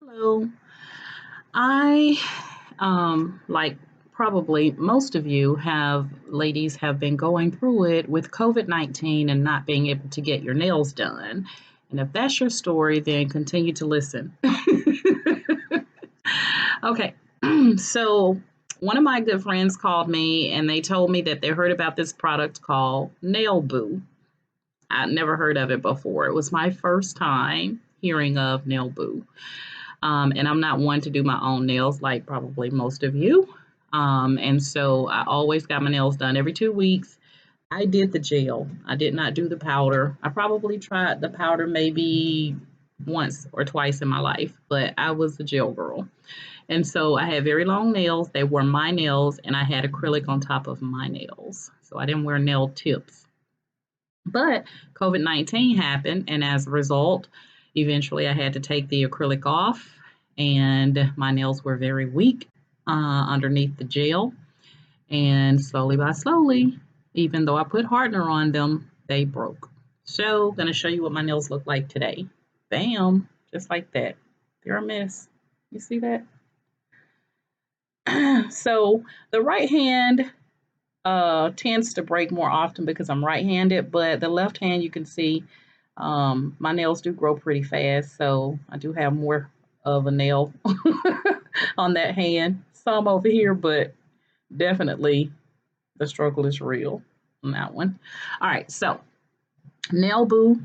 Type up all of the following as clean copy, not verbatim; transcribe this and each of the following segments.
Hello. I like probably most of you have ladies have been going through it with COVID-19 and not being able to get your nails done. And if that's your story, then continue to listen. Okay. So one of my good friends called me and they told me that they heard about this product called Nailboo. I'd never heard of it before. It was my first time hearing of Nailboo. And I'm not one to do my own nails like probably most of you. And so I always got my nails done every 2 weeks. I did the gel. I did not do the powder. I probably tried the powder maybe once or twice in my life, but I was the gel girl. And so I had very long nails. They were my nails, and I had acrylic on top of my nails. So I didn't wear nail tips. But COVID-19 happened, and as a result, eventually I had to take the acrylic off, and my nails were very weak underneath the gel. And slowly by slowly, even though I put hardener on them, they broke. So, going to show you what my nails look like today. Bam, just like that. They're a mess. You see that? So, the right hand tends to break more often because I'm right-handed, but the left hand, you can see my nails do grow pretty fast, so I do have more of a nail on that hand. Some over here, but definitely the struggle is real on that one. All right, so Nailboo.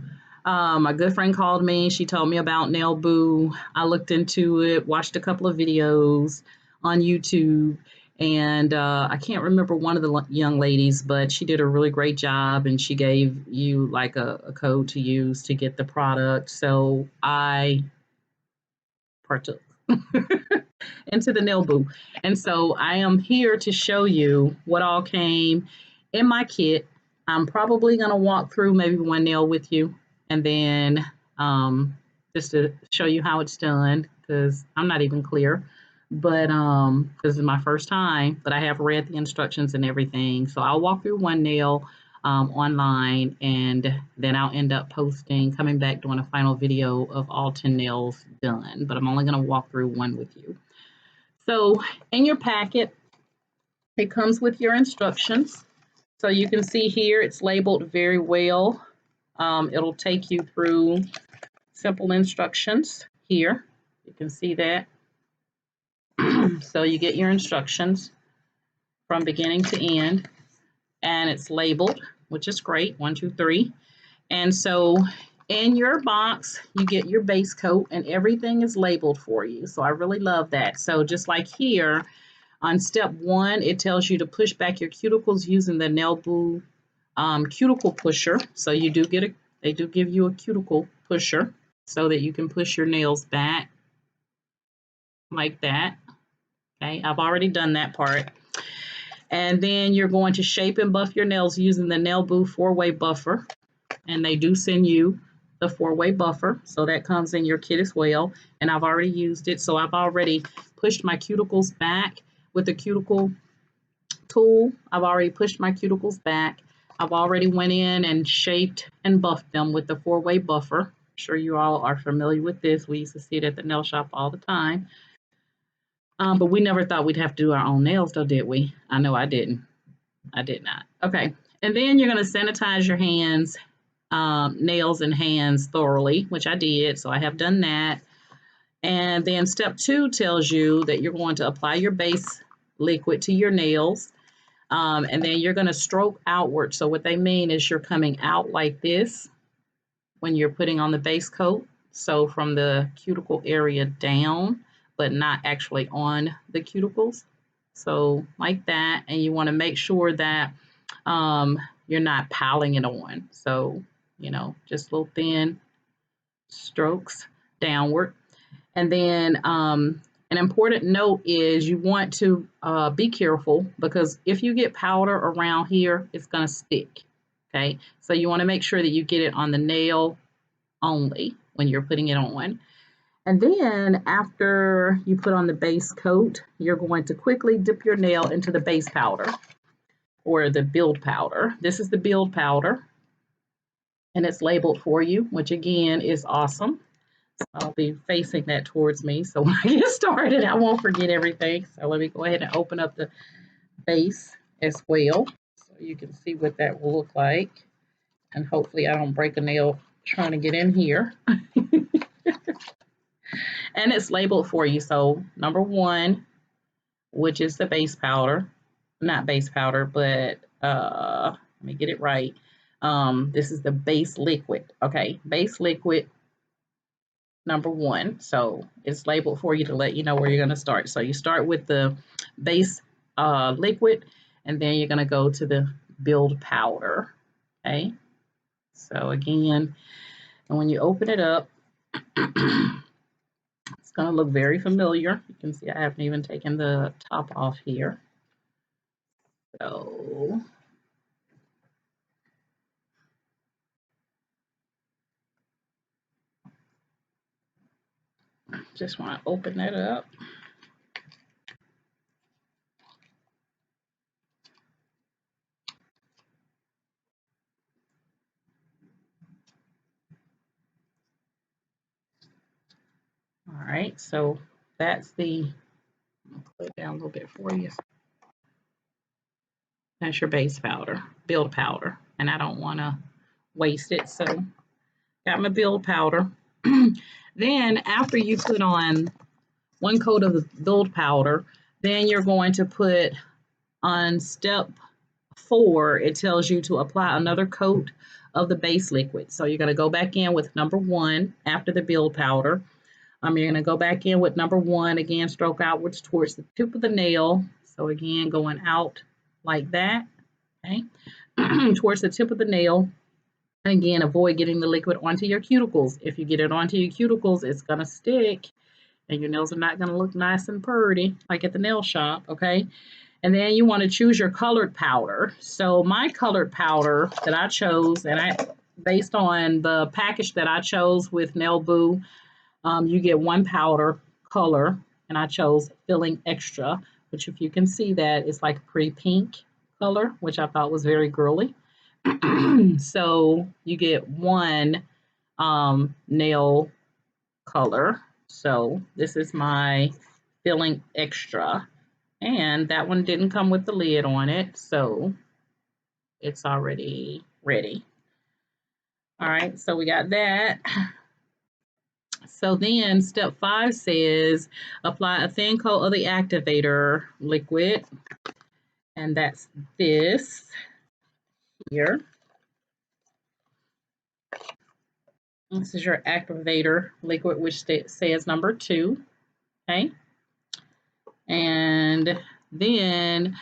My good friend called me. She told me about Nailboo. I looked into it, watched a couple of videos on YouTube, and I can't remember one of the young ladies, but she did a really great job, and she gave you like a code to use to get the product. So I partook into the Nailboo. And so I am here to show you what all came in my kit. I'm probably going to walk through maybe one nail with you and then just to show you how it's done because I'm not even clear. But this is my first time, but I have read the instructions and everything. So I'll walk through one nail online and then I'll end up coming back doing a final video of all 10 nails done. But I'm only going to walk through one with you. So in your packet, it comes with your instructions. So you can see here, it's labeled very well. It'll take you through simple instructions here. You can see that. So you get your instructions from beginning to end, and it's labeled, which is great, 1, 2, 3. And so in your box, you get your base coat and everything is labeled for you. So I really love that. So just like here, on step 1, it tells you to push back your cuticles using the Nailboo cuticle pusher. So you do get they do give you a cuticle pusher so that you can push your nails back like that. Okay, I've already done that part. And then you're going to shape and buff your nails using the Nailboo 4-way buffer. And they do send you the 4-way buffer. So that comes in your kit as well. And I've already used it. So I've already pushed my cuticles back with the cuticle tool. I've already pushed my cuticles back. I've already went in and shaped and buffed them with the 4-way buffer. I'm sure you all are familiar with this. We used to see it at the nail shop all the time. But we never thought we'd have to do our own nails, though, did we? I know I didn't. I did not. Okay. And then you're going to sanitize your hands, nails and hands thoroughly, which I did. So I have done that. And then step 2 tells you that you're going to apply your base liquid to your nails. And then you're going to stroke outward. So what they mean is you're coming out like this when you're putting on the base coat. So from the cuticle area down, but not actually on the cuticles. So like that. And you want to make sure that you're not piling it on. So, just little thin strokes downward. And then an important note is you want to be careful because if you get powder around here, it's going to stick. Okay, so you want to make sure that you get it on the nail only when you're putting it on. And then after you put on the base coat, you're going to quickly dip your nail into the base powder or the build powder. This is the build powder and it's labeled for you, which again is awesome. I'll be facing that towards me, so when I get started, I won't forget everything. So let me go ahead and open up the base as well, so you can see what that will look like. And hopefully I don't break a nail trying to get in here. And it's labeled for you. So number 1, which is the base powder, not base powder, but let me get it right. This is the base liquid. Okay, base liquid number 1. So it's labeled for you to let you know where you're going to start. So you start with the base liquid, and then you're going to go to the build powder. Okay, so again, and when you open it up, it's going to look very familiar. You can see I haven't even taken the top off here. So just want to open that up. All right, so that's the, I'll put it down a little bit for you. That's your base powder, build powder, and I don't want to waste it, so got my build powder. Then after you put on 1 coat of the build powder, then you're going to put on step 4, it tells you to apply another coat of the base liquid. So you're going to go back in with number 1 after the build powder. You're going to go back in with number 1, again, stroke outwards towards the tip of the nail. So again, going out like that, okay, towards the tip of the nail. And again, avoid getting the liquid onto your cuticles. If you get it onto your cuticles, it's going to stick, and your nails are not going to look nice and pretty like at the nail shop, okay? And then you want to choose your colored powder. So my colored powder that I chose, and based on the package that I chose with Nailboo, you get 1 powder color, and I chose Filling Extra, which if you can see that, it's like a pretty pink color, which I thought was very girly. So you get 1 nail color. So this is my Filling Extra, and that one didn't come with the lid on it, so it's already ready. All right, so we got that. So then step 5 says apply a thin coat of the activator liquid, and that's this here. This is your activator liquid, which says number 2, okay? And then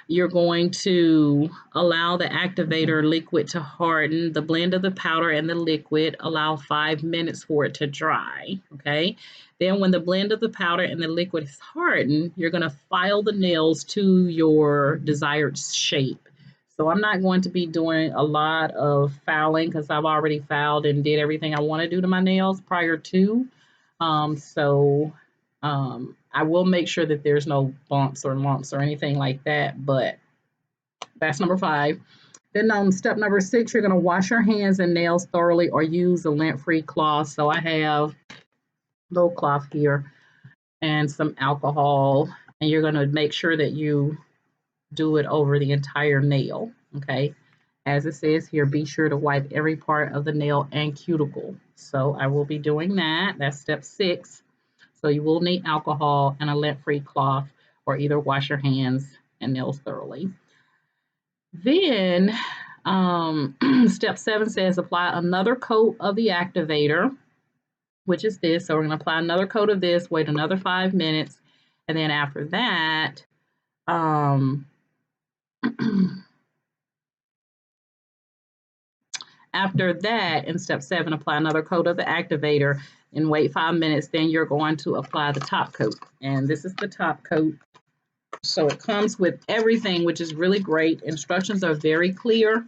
you're going to allow the activator liquid to harden. The blend of the powder and the liquid, allow 5 minutes for it to dry, okay? Then when the blend of the powder and the liquid is hardened, you're going to file the nails to your desired shape. So I'm not going to be doing a lot of filing because I've already filed and did everything I want to do to my nails prior to. I will make sure that there's no bumps or lumps or anything like that, but that's number 5. Then on step number 6, you're going to wash your hands and nails thoroughly or use a lint-free cloth. So I have a little cloth here and some alcohol, and you're going to make sure that you do it over the entire nail, okay? As it says here, be sure to wipe every part of the nail and cuticle. So I will be doing that. That's step 6. So you will need alcohol and a lint-free cloth, or either wash your hands and nails thoroughly. Then step 7 says apply another coat of the activator, which is this. So we're going to apply another coat of this, wait another 5 minutes, and then after that, after that, in step 7, apply another coat of the activator and wait 5 minutes. Then you're going to apply the top coat. And this is the top coat. So it comes with everything, which is really great. Instructions are very clear.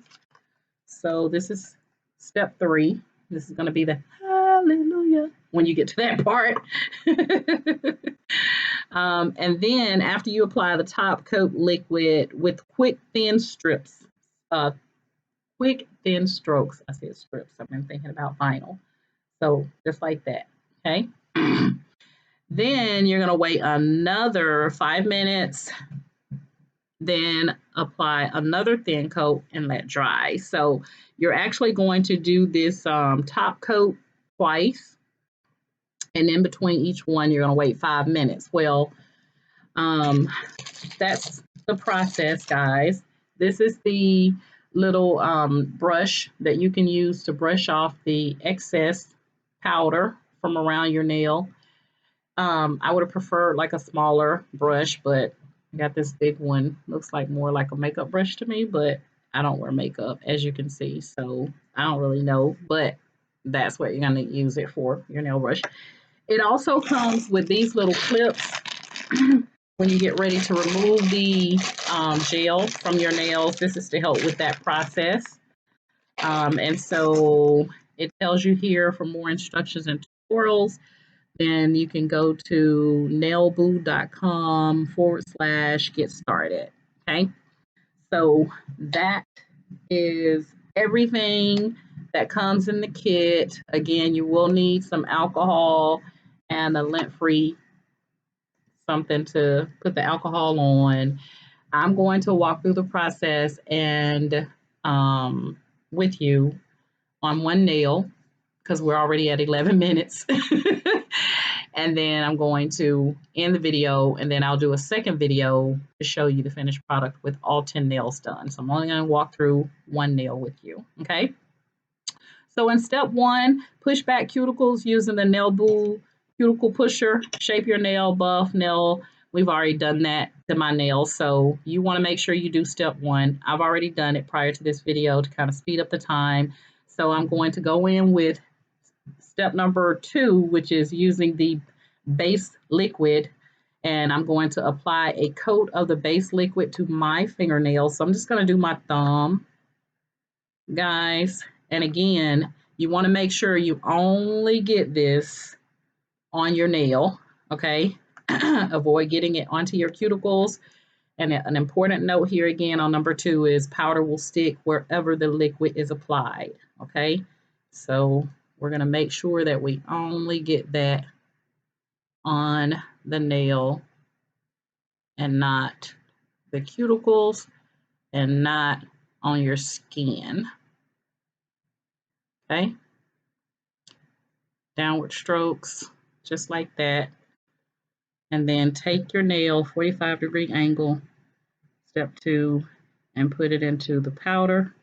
So this is step 3. This is going to be the hallelujah when you get to that part. And then after you apply the top coat liquid with quick thin strips, quick thin strokes. I said strips. I've been thinking about vinyl. So just like that. Okay. Then you're going to wait another 5 minutes, then apply another thin coat and let dry. So you're actually going to do this top coat twice, and in between each one, you're going to wait 5 minutes. Well, that's the process, guys. This is the little brush that you can use to brush off the excess powder from around your nail. I would have preferred like a smaller brush, but I got this big one. Looks like more like a makeup brush to me, but I don't wear makeup, as you can see, so I don't really know, but that's what you're going to use it for, your nail brush. It also comes with these little clips when you get ready to remove the gel from your nails. This is to help with that process. And so it tells you here for more instructions and tutorials, then you can go to nailboo.com/get started. Okay. So that is everything that comes in the kit. Again, you will need some alcohol and a lint-free something to put the alcohol on. I'm going to walk through the process and with you on one nail because we're already at 11 minutes. And then I'm going to end the video, and then I'll do a second video to show you the finished product with all 10 nails done. So I'm only going to walk through one nail with you, okay? So in step 1, push back cuticles using the Nailboo cuticle pusher. Shape your nail, buff nail. We've already done that to my nails, so you want to make sure you do step 1. I've already done it prior to this video to kind of speed up the time. So I'm going to go in with step number 2, which is using the base liquid, and I'm going to apply a coat of the base liquid to my fingernails. So I'm just going to do my thumb, guys. And again, you want to make sure you only get this on your nail, okay? Avoid getting it onto your cuticles. And an important note here again on number 2 is powder will stick wherever the liquid is applied, okay? So we're going to make sure that we only get that on the nail and not the cuticles and not on your skin, okay? Downward strokes, just like that. And then take your nail, 45-degree angle, step 2, and put it into the powder.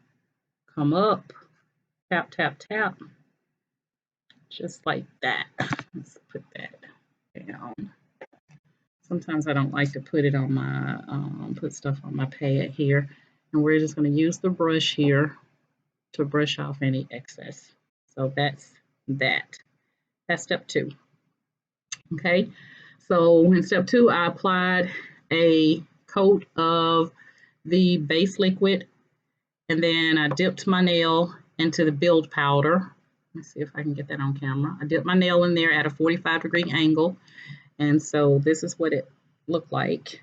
Come up, tap, tap, tap, just like that. Let's put that down. Sometimes I don't like to put it on my, put stuff on my pad here. And we're just going to use the brush here to brush off any excess. So that's that. That's step 2. Okay. So in step 2, I applied a coat of the base liquid, and then I dipped my nail into the build powder. Let's see if I can get that on camera. I dipped my nail in there at a 45-degree angle. And so this is what it looked like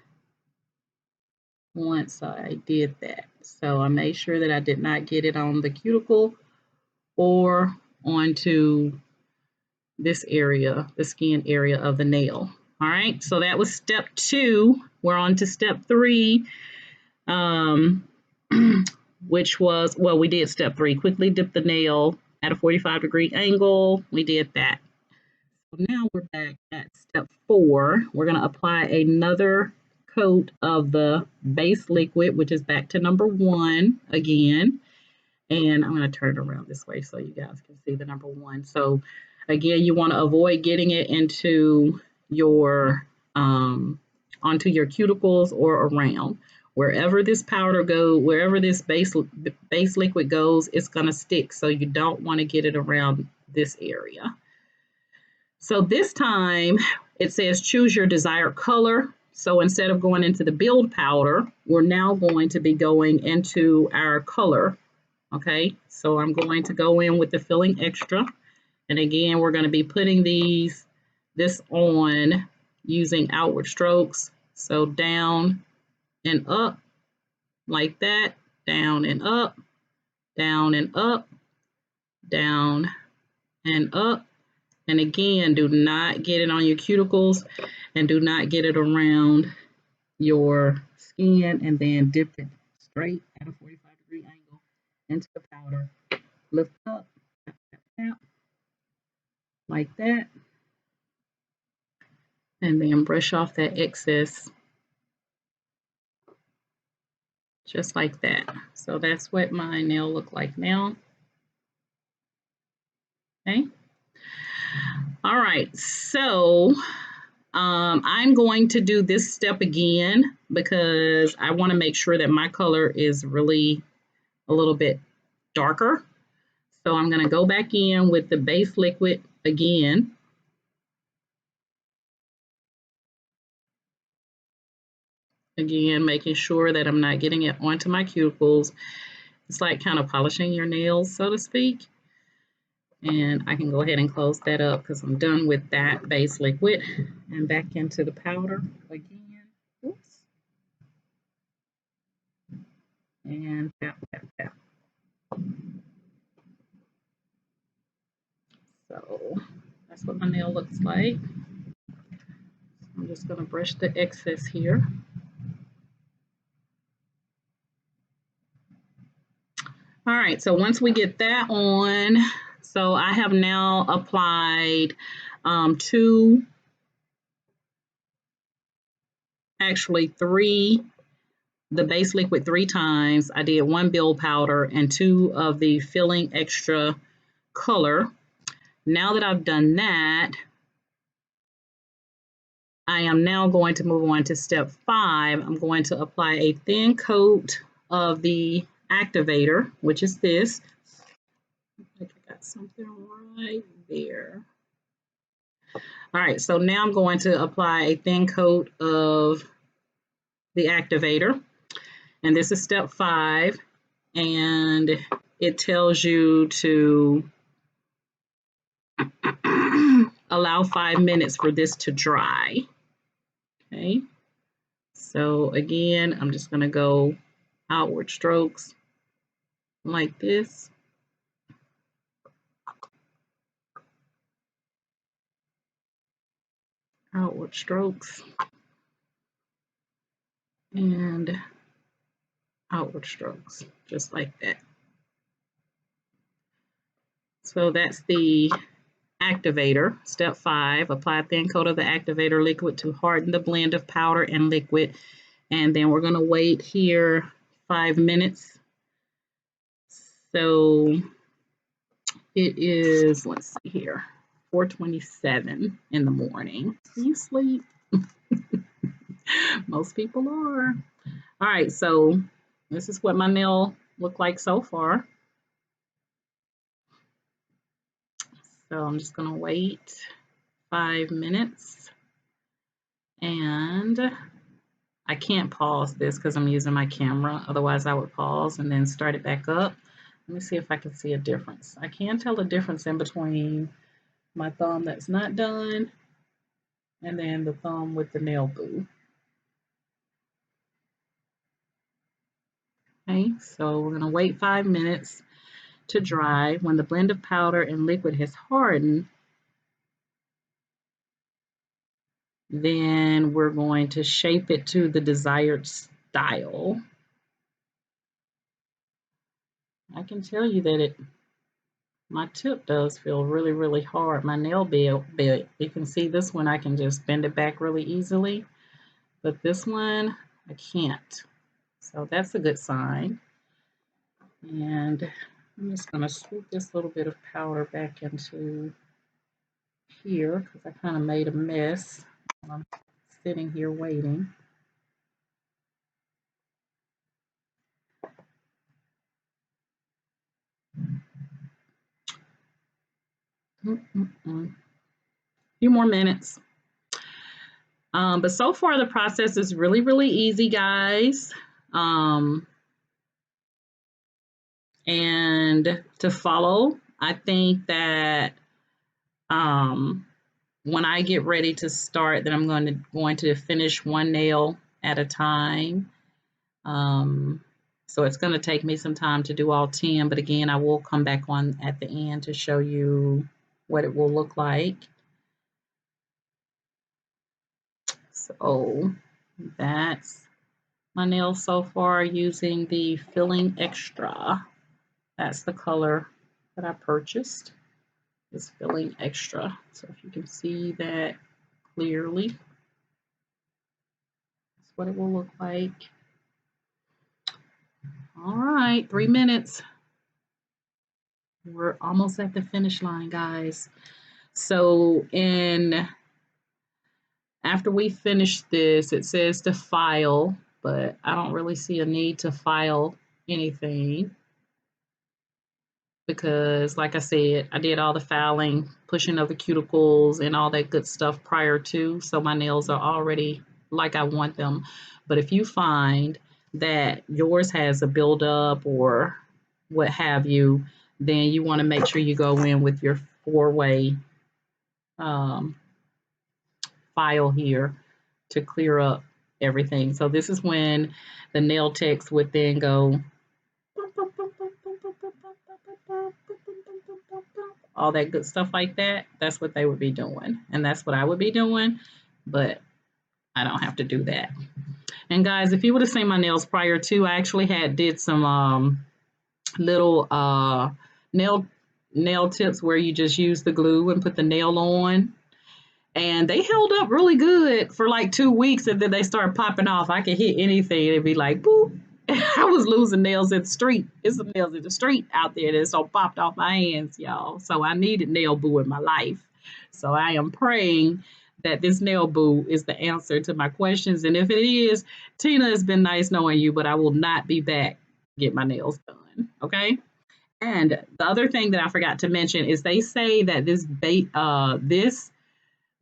once I did that. So I made sure that I did not get it on the cuticle or onto this area, the skin area of the nail. All right, so that was step 2. We're on to step 3, which was, well, we did step 3. Quickly dip the nail at a 45-degree angle. We did that. So now we're back at step 4. We're going to apply another coat of the base liquid, which is back to number 1 again. And I'm going to turn it around this way so you guys can see the number 1. So again, you want to avoid getting it into your onto your cuticles or around. Wherever this powder goes, wherever this base liquid goes, it's going to stick. So you don't want to get it around this area. So this time it says choose your desired color. So instead of going into the build powder, we're now going to be going into our color. Okay, so I'm going to go in with the Filling Extra. And again, we're going to be putting this on using outward strokes. So down and up like that, down and up, down and up, down and up, And again, do not get it on your cuticles and do not get it around your skin, and then dip it straight at a 45-degree angle into the powder. Lift up, tap, tap, tap, like that, and then brush off that excess just like that. So that's what my nail look like now. Okay. All right, so I'm going to do this step again because I want to make sure that my color is really a little bit darker. So I'm going to go back in with the base liquid again. Again, making sure that I'm not getting it onto my cuticles. It's like kind of polishing your nails, so to speak. And I can go ahead and close that up because I'm done with that base liquid. And back into the powder again. Oops. And tap, tap, tap. So that's what my nail looks like. I'm just going to brush the excess here. All right, so once we get that on, so I have now applied three, the base liquid 3 times. I did 1 build powder and 2 of the filling extra color. Now that I've done that, I am now going to move on to step 5. I'm going to apply a thin coat of the activator, which is this. I think I got something right there. All right, so now I'm going to apply a thin coat of the activator, and this is step 5, and it tells you to allow 5 minutes for this to dry. Okay, so again, I'm just going to go outward strokes like this. Outward strokes and outward strokes, just like that. So that's the activator. Step 5, apply a thin coat of the activator liquid to harden the blend of powder and liquid. And then we're going to wait here 5 minutes. So it is, let's see here, 4:27 in the morning. Can you sleep? Most people are. All right, so this is what my nail looked like so far. So I'm just going to wait 5 minutes, and I can't pause this because I'm using my camera. Otherwise, I would pause and then start it back up. Let me see if I can see a difference. I can tell a difference in between my thumb that's not done and then the thumb with the Nailboo. Okay, so we're going to wait 5 minutes to dry. When the blend of powder and liquid has hardened, then we're going to shape it to the desired style. I can tell you that my tip does feel really, really hard. My nail bed, you can see this one, I can just bend it back really easily, but this one, I can't. So that's a good sign. And I'm just going to swoop this little bit of powder back into here because I kind of made a mess when I'm sitting here waiting. A few more minutes. But so far the process is really, really easy, guys. And to follow, I think that when I get ready to start, then I'm going to finish one nail at a time. So it's going to take me some time to do all 10, but again, I will come back on at the end to show you what it will look like. So that's my nails so far using the Filling Extra. That's the color that I purchased, is Filling Extra. So if you can see that clearly, that's what it will look like. All right, 3 minutes. We're almost at the finish line, guys. So after we finish this, it says to file, but I don't really see a need to file anything because, like I said, I did all the filing, pushing of the cuticles and all that good stuff prior to, so my nails are already like I want them. But if you find that yours has a buildup or what have you, then you want to make sure you go in with your 4-way file here to clear up everything. So this is when the nail techs would then go all that good stuff like that. That's what they would be doing, and that's what I would be doing, but I don't have to do that. And guys, if you would have seen my nails prior to, I actually did some little nail tips where you just use the glue and put the nail on, and they held up really good for like 2 weeks, and then they started popping off. I could hit anything, it'd be like boop. I was losing nails in the street. There's some nails in the street out there that so popped off my hands, y'all. So I needed Nailboo in my life. So I am praying that this Nailboo is the answer to my questions. And if it is, Tina, it's been nice knowing you, but I will not be back to get my nails done. Okay. And the other thing that I forgot to mention is they say that this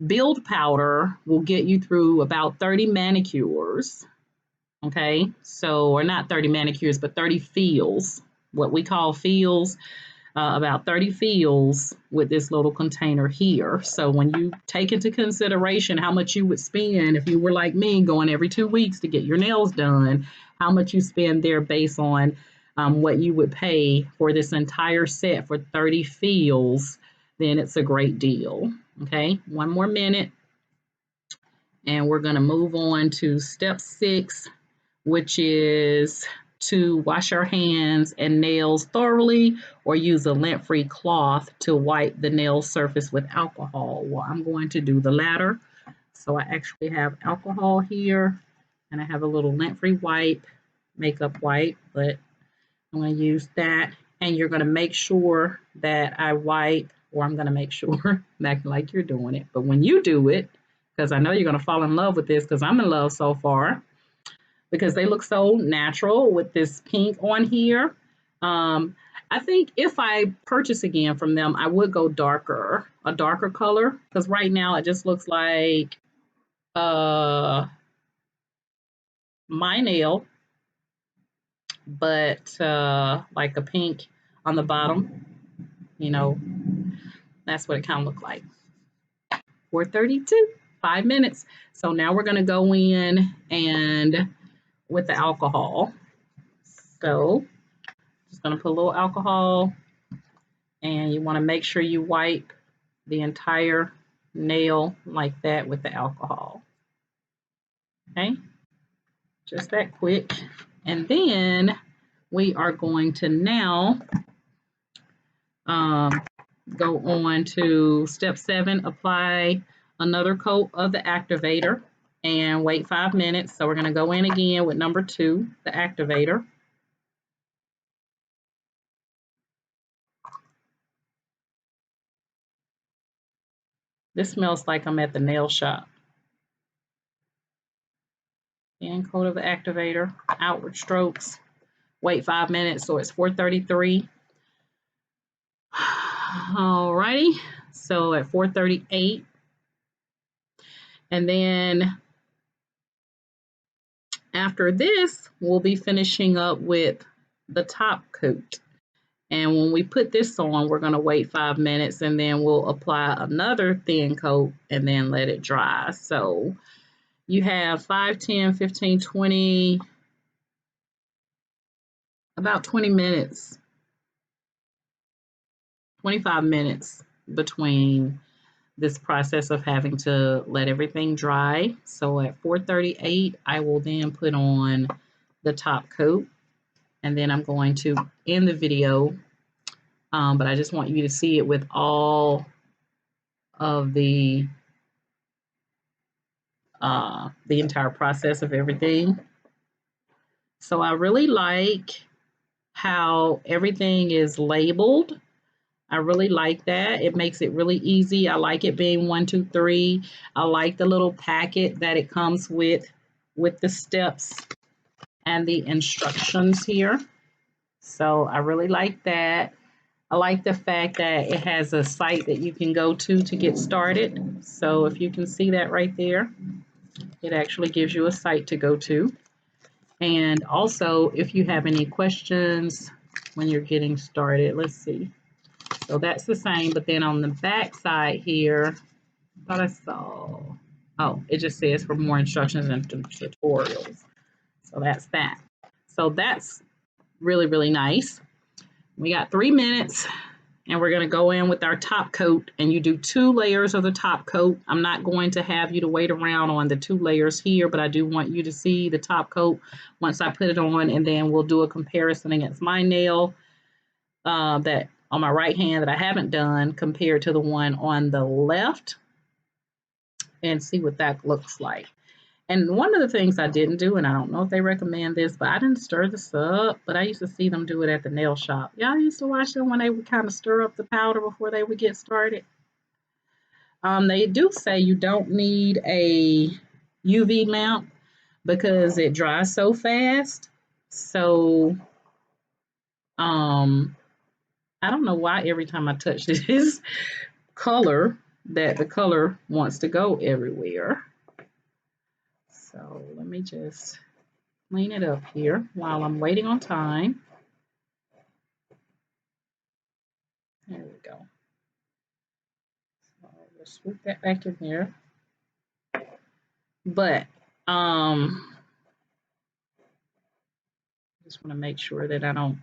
build powder will get you through about 30 manicures. Okay, so, or not 30 manicures, but 30 feels, what we call feels, about 30 feels with this little container here. So when you take into consideration how much you would spend if you were like me going every 2 weeks to get your nails done, how much you spend there based on what you would pay for this entire set for 30 feels, then it's a great deal. Okay, 1 more minute and we're going to move on to step 6, which is to wash our hands and nails thoroughly or use a lint-free cloth to wipe the nail surface with alcohol. Well, I'm going to do the latter. So I actually have alcohol here and I have a little lint-free wipe, makeup wipe, but I'm going to use that. And you're going to make sure that I wipe, or I'm going to make sure, acting like you're doing it. But when you do it, because I know you're going to fall in love with this because I'm in love so far, because they look so natural with this pink on here. I think if I purchase again from them, I would go darker, a darker color, because right now it just looks like my nail, but like a pink on the bottom. You know, that's what it kind of looked like. 4:32, 5 minutes. So now we're going to go in and with the alcohol. So just going to put a little alcohol, and you want to make sure you wipe the entire nail like that with the alcohol. Okay, just that quick. And then we are going to now go on to step 7, apply another coat of the activator and wait 5 minutes. So we're going to go in again with number 2, the activator. This smells like I'm at the nail shop. And coat of the activator, outward strokes. Wait 5 minutes, so it's 4:33. Alrighty, so at 4:38, and then after this, we'll be finishing up with the top coat. And when we put this on, we're going to wait 5 minutes and then we'll apply another thin coat and then let it dry. So you have 5, 10, 15, 20, about 20 minutes, 25 minutes between this process of having to let everything dry. So at 4:38, I will then put on the top coat, and then I'm going to end the video. But I just want you to see it with all of the entire process of everything. So I really like how everything is labeled. I really like that. It makes it really easy. I like it being 1, 2, 3. I like the little packet that it comes with the steps and the instructions here. So I really like that. I like the fact that it has a site that you can go to get started. So if you can see that right there, it actually gives you a site to go to. And also, if you have any questions when you're getting started, let's see. So that's the same, but then on the back side here, I thought I saw, oh, it just says for more instructions and tutorials. So that's that. So that's really, really nice. We got 3 minutes, and we're gonna go in with our top coat, and you do 2 layers of the top coat. I'm not going to have you to wait around on the 2 layers here, but I do want you to see the top coat once I put it on, and then we'll do a comparison against my nail that on my right hand that I haven't done compared to the one on the left, and see what that looks like. And one of the things I didn't do, and I don't know if they recommend this, but I didn't stir this up, but I used to see them do it at the nail shop. Y'all used to watch them when they would kind of stir up the powder before they would get started. They do say you don't need a UV lamp because it dries so fast. So, I don't know why every time I touch this color that the color wants to go everywhere. So let me just clean it up here while I'm waiting on time. There we go. So let's swoop that back in there. But just want to make sure that I don't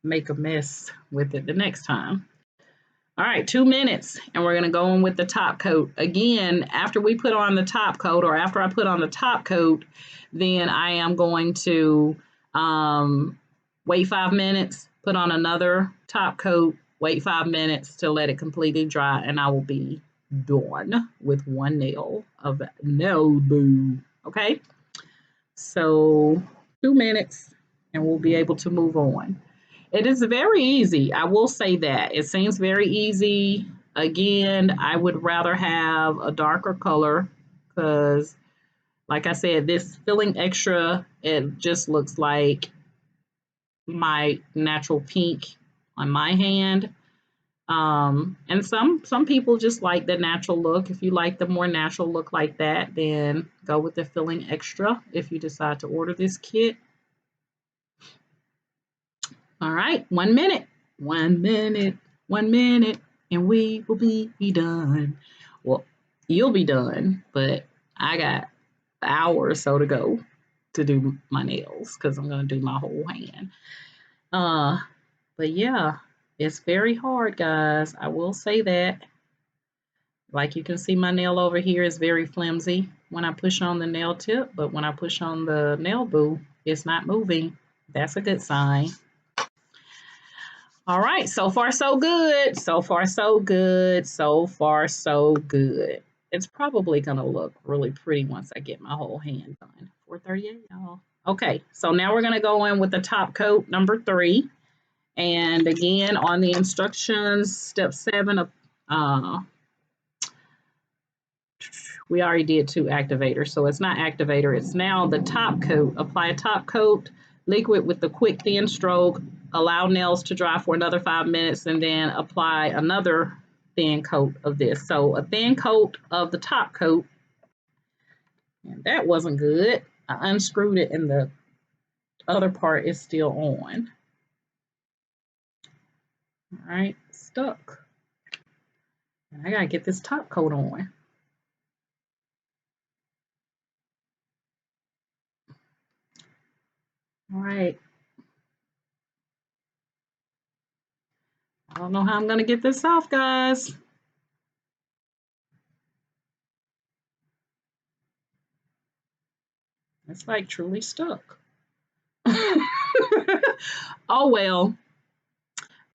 make a mess with it the next time. All right, 2 minutes, and we're gonna go in with the top coat. Again, after we put on the top coat, or after I put on the top coat, then I am going to wait 5 minutes, put on another top coat, wait 5 minutes to let it completely dry, and I will be done with one nail of Nailboo. Okay, so 2 minutes, and we'll be able to move on. It is very easy. I will say that. It seems very easy. Again, I would rather have a darker color because, like I said, this Filling Extra, it just looks like my natural pink on my hand. And some people just like the natural look. If you like the more natural look like that, then go with the Filling Extra if you decide to order this kit. All right, 1 minute, 1 minute, 1 minute, and we will be done. Well, you'll be done, but I got an hour or so to go to do my nails because I'm gonna do my whole hand. But yeah, it's very hard, guys. I will say that. Like you can see, my nail over here is very flimsy when I push on the nail tip, but when I push on the Nailboo, it's not moving. That's a good sign. All right, so far so good. So far so good. So far so good. It's probably gonna look really pretty once I get my whole hand done. 4:38, y'all. Okay, so now we're gonna go in with the top coat number 3. And again, on the instructions, step 7, we already did 2 activators, so it's not activator, it's now the top coat. Apply a top coat, liquid with the quick thin stroke, allow nails to dry for another 5 minutes, and then apply another thin coat of this. So a thin coat of the top coat, and that wasn't good. I unscrewed it and the other part is still on. All right, stuck. And I gotta get this top coat on. All right. I don't know how I'm gonna get this off, guys. It's like truly stuck. Oh well,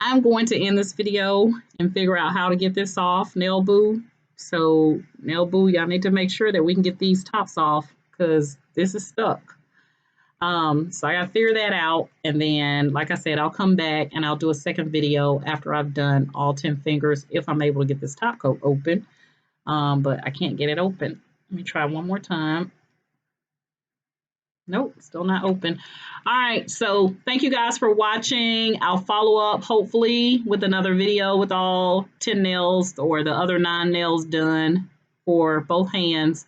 I'm going to end this video and figure out how to get this off, Nailboo. So Nailboo, y'all need to make sure that we can get these tops off because this is stuck. So I gotta figure that out. And then, like I said, I'll come back and I'll do a second video after I've done all 10 fingers if I'm able to get this top coat open. But I can't get it open. Let me try one more time. Nope, still not open. All right, so thank you guys for watching. I'll follow up hopefully with another video with all 10 nails or the other 9 nails done for both hands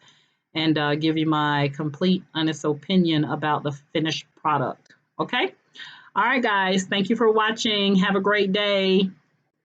and give you my complete honest opinion about the finished product. Okay? All right, guys, thank you for watching. Have a great day.